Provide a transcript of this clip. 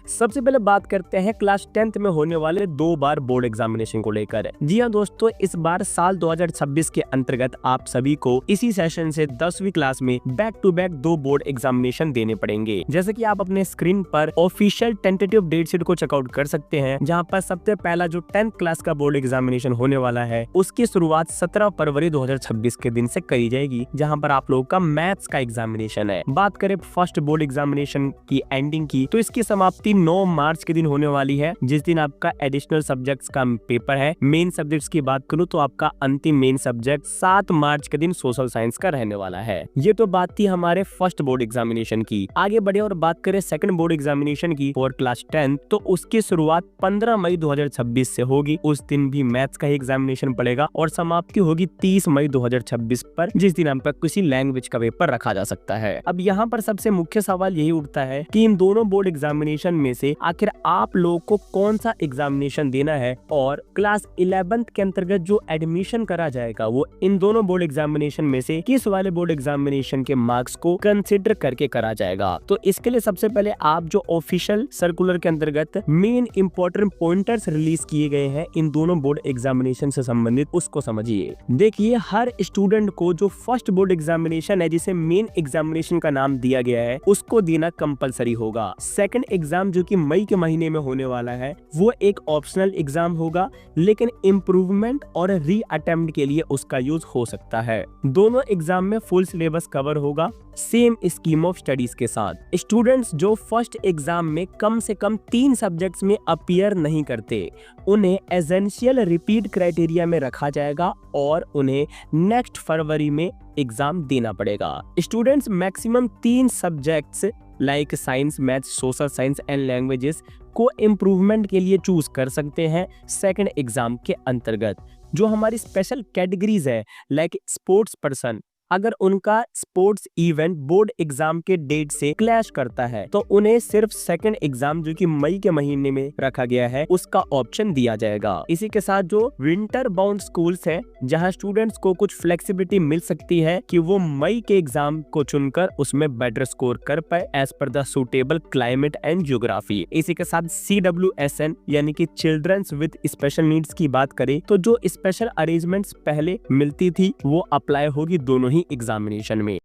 सबसे पहले बात करते हैं क्लास 10th में होने वाले 2 बार बोर्ड एग्जामिनेशन को लेकर। जी हाँ दोस्तों, इस बार साल 2026 के अंतर्गत आप सभी को इसी सेशन से 10वीं क्लास में back to back 2 board examination देने पड़ेंगे। जैसे कि आप अपने स्क्रीन पर ऑफिशियल टेंटेटिव डेट शीट को चेकआउट कर सकते हैं, जहां पर सबसे पहला जो 10th क्लास का बोर्ड एग्जामिनेशन होने वाला है उसकी शुरुआत 17 फरवरी 2026 के दिन से करी जाएगी, जहां पर आप लोगों का मैथ्स का एग्जामिनेशन है। बात करें फर्स्ट बोर्ड एग्जामिनेशन की एंडिंग की, तो इसकी समाप्ति 9 मार्च के दिन होने वाली है, जिस दिन आपका एडिशनल सब्जेक्ट्स का पेपर है। मेन सब्जेक्ट्स की बात करूं तो आपका अंतिम मेन सब्जेक्ट 7 मार्च के दिन सोशल साइंस का रहने वाला है। ये तो बात थी हमारे फर्स्ट बोर्ड एग्जामिनेशन की। आगे बढ़े और बात करें सेकंड बोर्ड एग्जामिनेशन की फॉर क्लास 10, तो उसकी शुरुआत 15 मई 2026 से होगी। उस दिन भी मैथ्स का ही एग्जामिनेशन पड़ेगा और समाप्ति होगी 30 मई 2026 पर, जिस दिन आपका किसी लैंग्वेज का पेपर रखा जा सकता है। अब यहाँ पर सबसे मुख्य सवाल यही उठता है कि इन दोनों बोर्ड एग्जामिनेशन में से आखिर आप लोगों को कौन सा एग्जामिनेशन देना है, और क्लास 11th के अंतर्गत जो एडमिशन करा जाएगा वो इन दोनों बोर्ड एग्जामिनेशन में से किस वाले बोर्ड एग्जामिनेशन के मार्क्स को कंसिडर करके करा जाएगा। तो इसके लिए सबसे पहले आप जो ऑफिशियल सर्कुलर के अंतर्गत मेन इंपॉर्टेंट पॉइंटर्स रिलीज किए गए हैं इन दोनों बोर्ड एग्जामिनेशन से संबंधित, उसको समझिए। देखिए, हर स्टूडेंट को जो फर्स्ट बोर्ड एग्जामिनेशन है, जिसे मेन एग्जामिनेशन का नाम दिया गया है, उसको देना कंपलसरी होगा। सेकंड एग्जाम जो कि मई के महीने में होने वाला है, वो एक ऑप्शनल एग्जाम होगा, लेकिन इम्प्रूवमेंट और री अटेम्प्ट के लिए उसका यूज हो सकता है। दोनों एग्जाम में फुल सिलेबस कवर होगा, सेम स्कीम ऑफ स्टडीज के साथ। स्टूडेंट्स जो फर्स्ट एग्जाम में कम से कम 3 सब्जेक्ट्स में अपीयर नहीं करते, उन्हें एसेंशियल रिपीट क्राइटेरिया में रखा जाएगा और उन्हें नेक्स्ट फरवरी में एग्जाम देना पड़ेगा। Students maximum 3 subjects like science, maths, social science and languages को इम्प्रूवमेंट के लिए चूज कर सकते हैं सेकंड एग्जाम के अंतर्गत। जो हमारी स्पेशल कैटेगरीज है लाइक स्पोर्ट्स पर्सन, अगर उनका स्पोर्ट्स इवेंट बोर्ड एग्जाम के डेट से क्लैश करता है तो उन्हें सिर्फ सेकंड एग्जाम जो कि मई के महीने में रखा गया है उसका ऑप्शन दिया जाएगा। इसी के साथ जो विंटर बाउंड स्कूल्स हैं, जहां स्टूडेंट्स को कुछ फ्लेक्सिबिलिटी मिल सकती है कि वो मई के एग्जाम को चुनकर उसमें बेटर स्कोर कर पाए as per the suitable climate and geography. इसी के साथ CWSN यानी कि चिल्ड्रंस विद स्पेशल नीड्स की बात करें तो जो स्पेशल अरेंजमेंट्स पहले मिलती थी वो अप्लाई होगी दोनों ही एग्जामिनेशन में।